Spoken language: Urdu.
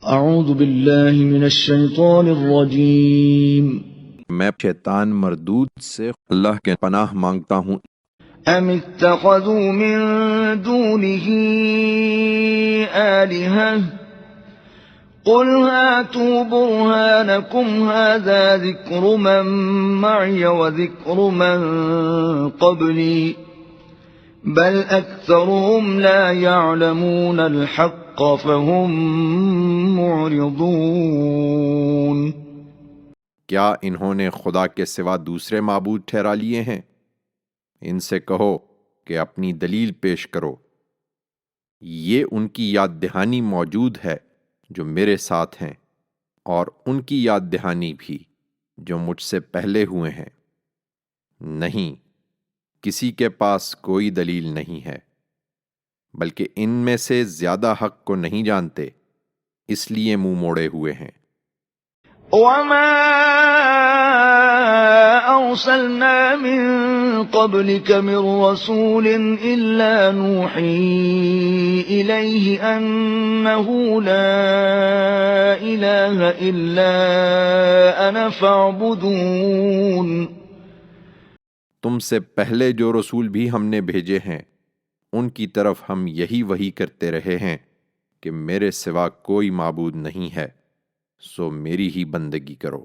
اعوذ باللہ من الشیطان الرجیم میں شیطان مردود سے اللہ کے پناہ مانگتا ہوں۔ ام اتخذوا من دونه آلهة قل هاتوا برهانكم هذا ذكر من معي وذكر من قبلي بل أكثرهم لا يعلمون الحق فهم معرضون۔ کیا انہوں نے خدا کے سوا دوسرے معبود ٹھہرا لیے ہیں؟ ان سے کہو کہ اپنی دلیل پیش کرو۔ یہ ان کی یاد دہانی موجود ہے جو میرے ساتھ ہیں، اور ان کی یاد دہانی بھی جو مجھ سے پہلے ہوئے ہیں۔ نہیں، کسی کے پاس کوئی دلیل نہیں ہے، بلکہ ان میں سے زیادہ حق کو نہیں جانتے، اس لیے منہ موڑے ہوئے ہیں۔ وما أرسلنا من قبلك من رسول إلا نوحي إليه أنه لا إله إلا أنا فاعبدون۔ تم سے پہلے جو رسول بھی ہم نے بھیجے ہیں، ان کی طرف ہم یہی وحی کرتے رہے ہیں کہ میرے سوا کوئی معبود نہیں ہے، سو میری ہی بندگی کرو۔